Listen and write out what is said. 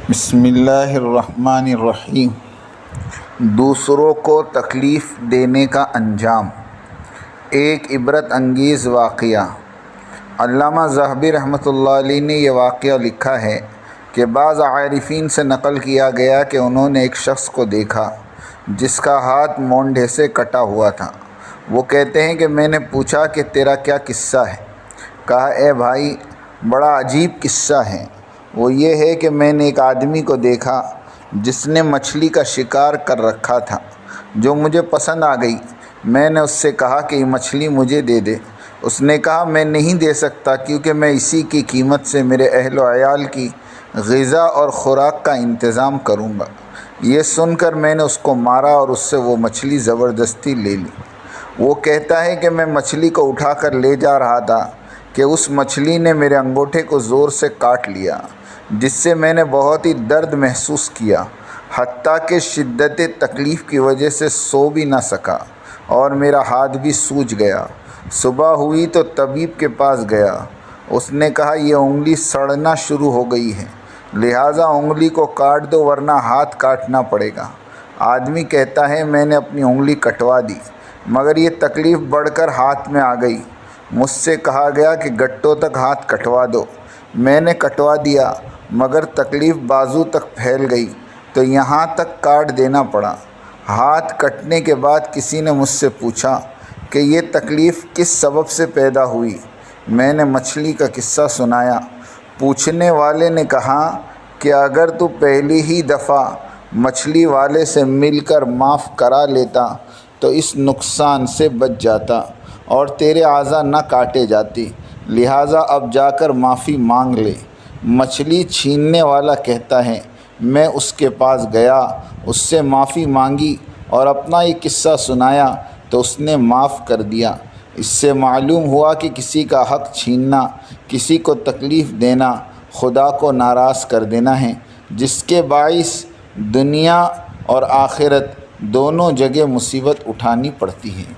بسم اللہ الرحمن الرحیم۔ دوسروں کو تکلیف دینے کا انجام۔ ایک عبرت انگیز واقعہ۔ علامہ ذہبی رحمۃ اللہ علیہ نے یہ واقعہ لکھا ہے کہ بعض عارفین سے نقل کیا گیا کہ انہوں نے ایک شخص کو دیکھا جس کا ہاتھ مونڈھے سے کٹا ہوا تھا۔ وہ کہتے ہیں کہ میں نے پوچھا کہ تیرا کیا قصہ ہے؟ کہا اے بھائی، بڑا عجیب قصہ ہے۔ وہ یہ ہے کہ میں نے ایک آدمی کو دیکھا جس نے مچھلی کا شکار کر رکھا تھا جو مجھے پسند آ گئی۔ میں نے اس سے کہا کہ یہ مچھلی مجھے دے دے۔ اس نے کہا میں نہیں دے سکتا کیونکہ میں اسی کی قیمت سے میرے اہل و عیال کی غذا اور خوراک کا انتظام کروں گا۔ یہ سن کر میں نے اس کو مارا اور اس سے وہ مچھلی زبردستی لے لی۔ وہ کہتا ہے کہ میں مچھلی کو اٹھا کر لے جا رہا تھا کہ اس مچھلی نے میرے انگوٹھے کو زور سے کاٹ لیا، جس سے میں نے بہت ہی درد محسوس کیا، حتیٰ کہ شدت تکلیف کی وجہ سے سو بھی نہ سکا اور میرا ہاتھ بھی سوج گیا۔ صبح ہوئی تو طبیب کے پاس گیا۔ اس نے کہا یہ انگلی سڑنا شروع ہو گئی ہے، لہٰذا انگلی کو کاٹ دو ورنہ ہاتھ کاٹنا پڑے گا۔ آدمی کہتا ہے میں نے اپنی انگلی کٹوا دی، مگر یہ تکلیف بڑھ کر ہاتھ میں آ گئی۔ مجھ سے کہا گیا کہ گٹوں تک ہاتھ کٹوا دو۔ میں نے کٹوا دیا، مگر تکلیف بازو تک پھیل گئی تو یہاں تک کاٹ دینا پڑا۔ ہاتھ کٹنے کے بعد کسی نے مجھ سے پوچھا کہ یہ تکلیف کس سبب سے پیدا ہوئی؟ میں نے مچھلی کا قصہ سنایا۔ پوچھنے والے نے کہا کہ اگر تو پہلی ہی دفعہ مچھلی والے سے مل کر معاف کرا لیتا تو اس نقصان سے بچ جاتا اور تیرے اعضاء نہ کاٹے جاتے، لہٰذا اب جا کر معافی مانگ لے۔ مچھلی چھیننے والا کہتا ہے میں اس کے پاس گیا، اس سے معافی مانگی اور اپنا یہ قصہ سنایا تو اس نے معاف کر دیا۔ اس سے معلوم ہوا کہ کسی کا حق چھیننا، کسی کو تکلیف دینا خدا کو ناراض کر دینا ہے، جس کے باعث دنیا اور آخرت دونوں جگہ مصیبت اٹھانی پڑتی ہے۔